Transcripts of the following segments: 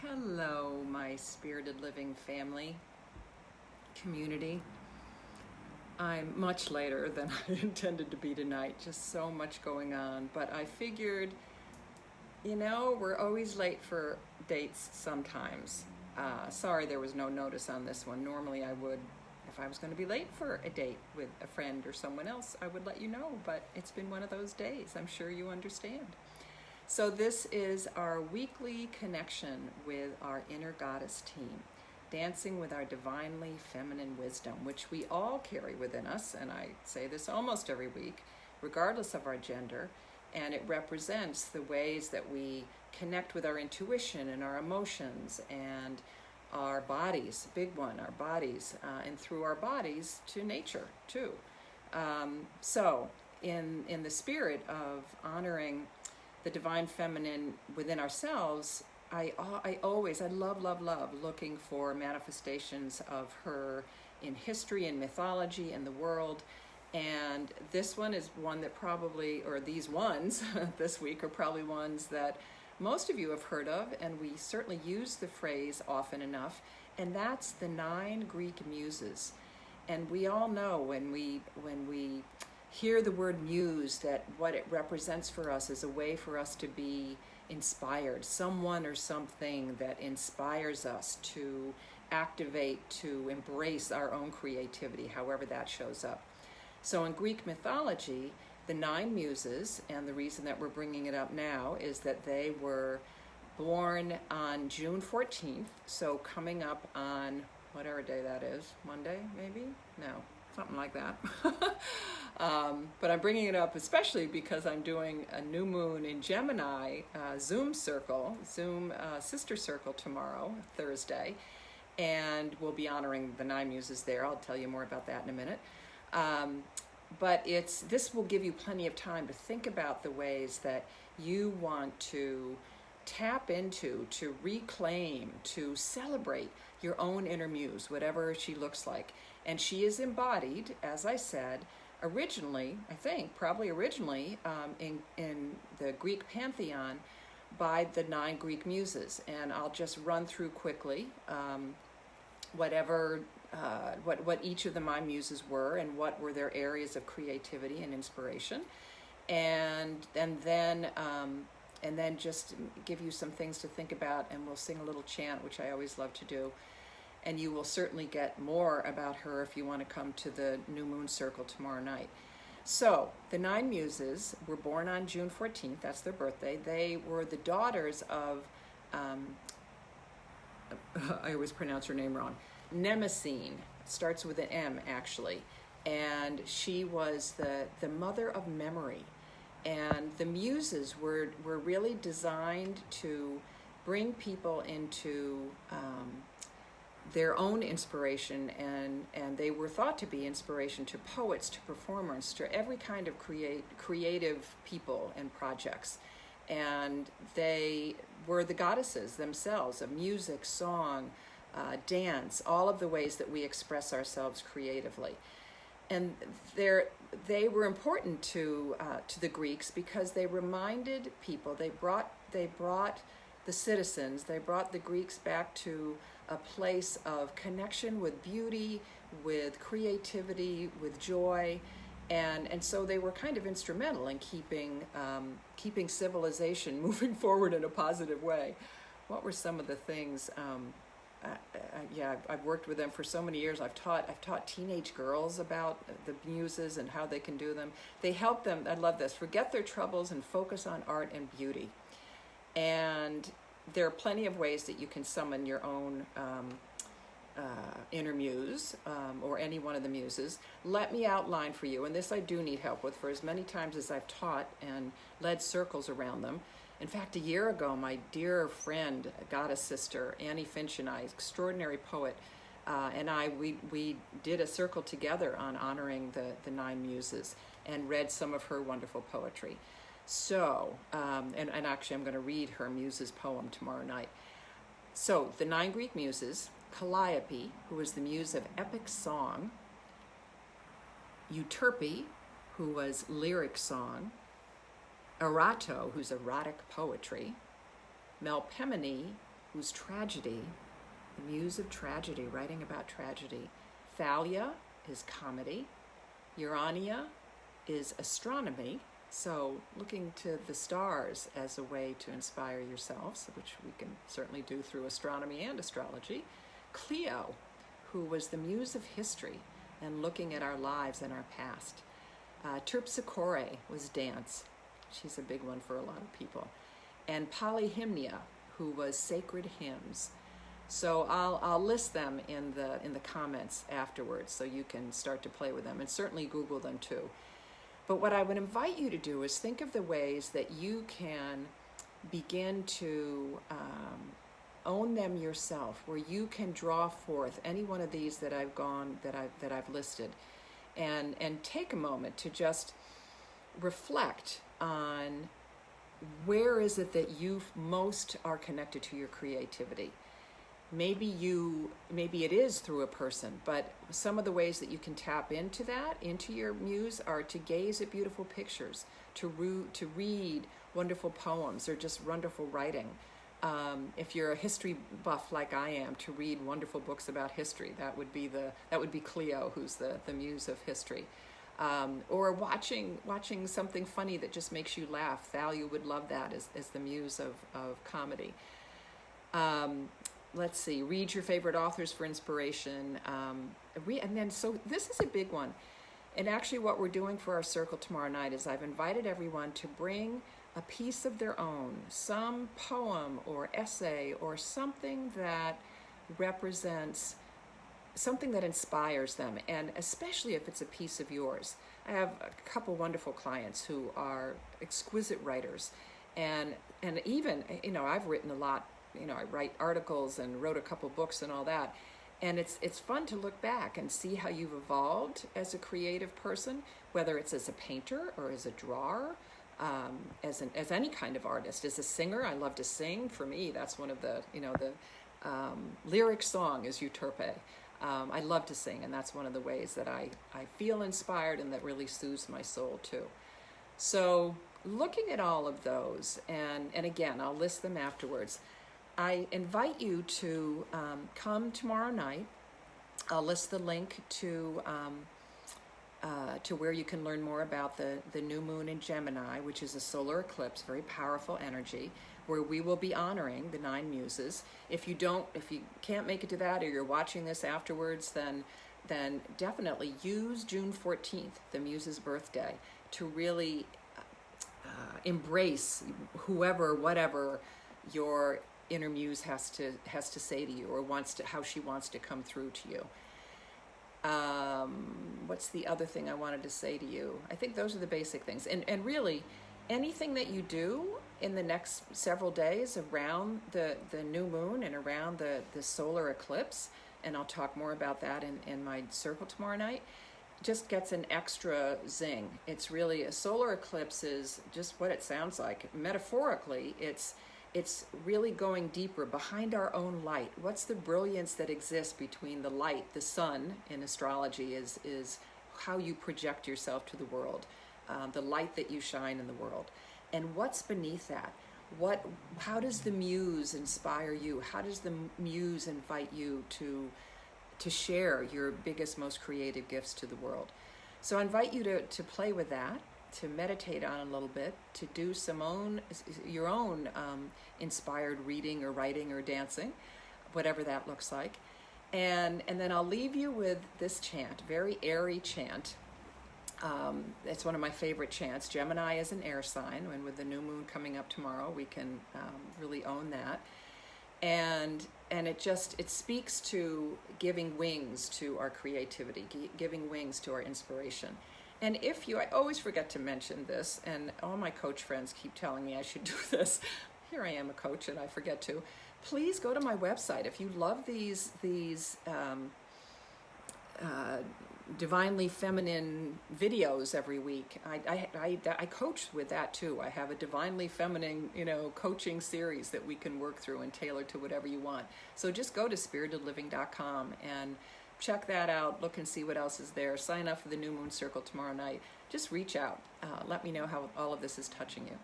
Hello, my spirited living family, community. I'm much later than I intended to be tonight, just so much going on, but I figured, we're always late for dates sometimes. Sorry there was no notice on this one. Normally I would, if I was going to be late for a date with a friend or someone else, I would let you know, but it's been one of those days. I'm sure you understand. So this is our weekly connection with our inner goddess team, dancing with our divinely feminine wisdom, which we all carry within us, and I say this almost every week, regardless of our gender, and it represents the ways that we connect with our intuition and our emotions and our bodies, big one, our bodies, and through our bodies to nature too. So in the spirit of honoring the divine feminine within ourselves, I love looking for manifestations of her in history and mythology and the world. And this one is one that probably, or these ones this week are probably ones that most of you have heard of, and we certainly use the phrase often enough, and that's the 9 Greek Muses. And we all know when we hear the word muse, that what it represents for us is a way for us to be inspired, someone or something that inspires us to activate, to embrace our own creativity, however that shows up. So in Greek mythology, the 9 Muses, and the reason that we're bringing it up now is that they were born on June 14th, so coming up on whatever day that is, Monday maybe? No. Something like that. But I'm bringing it up especially because I'm doing a new moon in Gemini Zoom sister circle tomorrow, Thursday, and we'll be honoring the 9 Muses there. I'll tell you more about that in a minute. But this will give you plenty of time to think about the ways that you want to tap into, to reclaim, to celebrate your own inner muse, whatever she looks like. And she is embodied, as I said, originally in the Greek pantheon by the 9 Greek Muses. And I'll just run through quickly what each of the 9 Muses were and what were their areas of creativity and inspiration. And then just give you some things to think about, and we'll sing a little chant, which I always love to do. And you will certainly get more about her if you want to come to the New Moon Circle tomorrow night. So the 9 Muses were born on June 14th. That's their birthday. They were the daughters of, I always pronounce her name wrong, Mnemosyne. Starts with an M, actually. And she was the mother of memory. And the Muses were really designed to bring people into their own inspiration, and they were thought to be inspiration to poets, to performers, to every kind of creative people and projects. And they were the goddesses themselves of music, song, dance, all of the ways that we express ourselves creatively. And they were important to the Greeks because they reminded people, they brought the citizens, they brought the Greeks back to a place of connection with beauty, with creativity, with joy, and so they were kind of instrumental in keeping civilization moving forward in a positive way. What were some of the things? I've worked with them for so many years. I've taught teenage girls about the Muses and how they can do them. They help them, I love this, forget their troubles and focus on art and beauty. And there are plenty of ways that you can summon your own inner muse, or any one of the muses. Let me outline for you, and this I do need help with, for as many times as I've taught and led circles around them. In fact, a year ago, my dear friend, goddess sister, Annie Finch, and I, extraordinary poet, and we did a circle together on honoring the 9 Muses and read some of her wonderful poetry. So, and actually I'm going to read her Muses poem tomorrow night. So, the 9 Greek Muses, Calliope, who was the muse of epic song, Euterpe, who was lyric song, Erato, who's erotic poetry, Melpomene, who's tragedy, the muse of tragedy, writing about tragedy. Thalia is comedy. Urania is astronomy, so looking to the stars as a way to inspire yourselves, which we can certainly do through astronomy and astrology. Clio, who was the muse of history and looking at our lives and our past. Terpsichore was dance. She's a big one for a lot of people. And Polyhymnia, who was sacred hymns. So I'll list them in the comments afterwards, so you can start to play with them, and certainly Google them too. But what I would invite you to do is think of the ways that you can begin to own them yourself, where you can draw forth any one of these that I've listed, and take a moment to just reflect on where is it that you most are connected to your creativity. Maybe it is through a person, but some of the ways that you can tap into your muse, are to gaze at beautiful pictures, to read wonderful poems or just wonderful writing. If you're a history buff like I am, to read wonderful books about history. That would be Clio, who's the muse of history. Or watching something funny that just makes you laugh. Thalia would love that as the muse of comedy. Let's see, read your favorite authors for inspiration. So this is a big one. And actually what we're doing for our circle tomorrow night is I've invited everyone to bring a piece of their own, some poem or essay or something that represents something that inspires them, and especially if it's a piece of yours. I have a couple wonderful clients who are exquisite writers, and even, I've written a lot. I write articles and wrote a couple books and all that. And it's fun to look back and see how you've evolved as a creative person, whether it's as a painter or as a drawer, as any kind of artist. As a singer, I love to sing. For me, that's one of the lyric song is Euterpe. I love to sing, and that's one of the ways that I feel inspired and that really soothes my soul too. So looking at all of those, and again, I'll list them afterwards. I invite you to come tomorrow night. I'll list the link to where you can learn more about the new moon in Gemini, which is a solar eclipse, very powerful energy, where we will be honoring the 9 muses. If you can't make it to that, or you're watching this afterwards, then definitely use June 14th, the muse's birthday, to really embrace whatever your inner muse has to say to you, or how she wants to come through to you. What's the other thing I wanted to say to you? I think those are the basic things. And really, anything that you do in the next several days around the new moon and around the solar eclipse, and I'll talk more about that in my circle tomorrow night, just gets an extra zing. It's really, a solar eclipse is just what it sounds like. Metaphorically, it's really going deeper behind our own light. What's the brilliance that exists between the light, the sun in astrology is how you project yourself to the world, the light that you shine in the world. And what's beneath that? How does the muse inspire you? How does the muse invite you to share your biggest, most creative gifts to the world? So I invite you to play with that, to meditate on it a little bit, to do your own inspired reading or writing or dancing, whatever that looks like. And then I'll leave you with this chant, very airy chant. It's one of my favorite chants. Gemini is an air sign, and with the new moon coming up tomorrow, we can really own that. And it speaks to giving wings to our creativity, giving wings to our inspiration. And I always forget to mention this, and all my coach friends keep telling me I should do this. Here I am, a coach, and I forget to. Please go to my website. If you love these divinely feminine videos every week, I coach with that too. I have a divinely feminine, coaching series that we can work through and tailor to whatever you want. So just go to spiritedliving.com and check that out. Look and see what else is there. Sign up for the New Moon Circle tomorrow night. Just reach out. Let me know how all of this is touching you.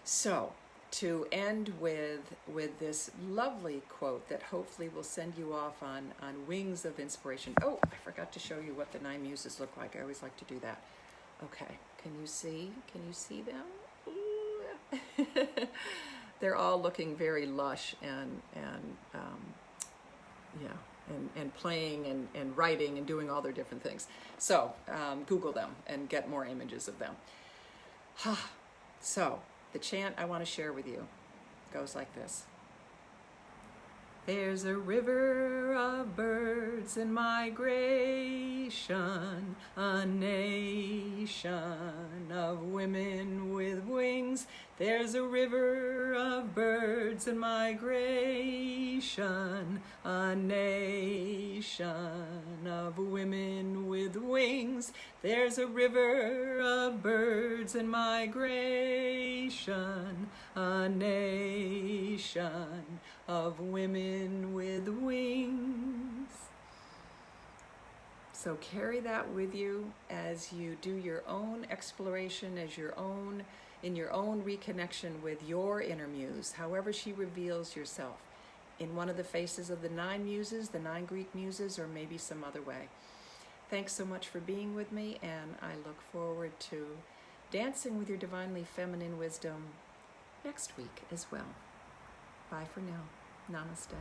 So to end with this lovely quote that hopefully will send you off on wings of inspiration. Oh, I forgot to show you what the 9 Muses look like. I always like to do that. Okay, can you see them? They're all looking very lush and playing and writing and doing all their different things. So Google them and get more images of them. So the chant I want to share with you goes like this. There's a river of birds in migration, a nation of women with wings. There's a river of birds in migration, a nation of women with wings. There's a river of birds in migration, a nation of women with wings. So carry that with you as you do your own exploration, in your own reconnection with your inner muse, however she reveals yourself, in one of the faces of the 9 Muses, the 9 Greek Muses, or maybe some other way. Thanks so much for being with me, and I look forward to dancing with your divinely feminine wisdom next week as well. Bye for now. Namaste.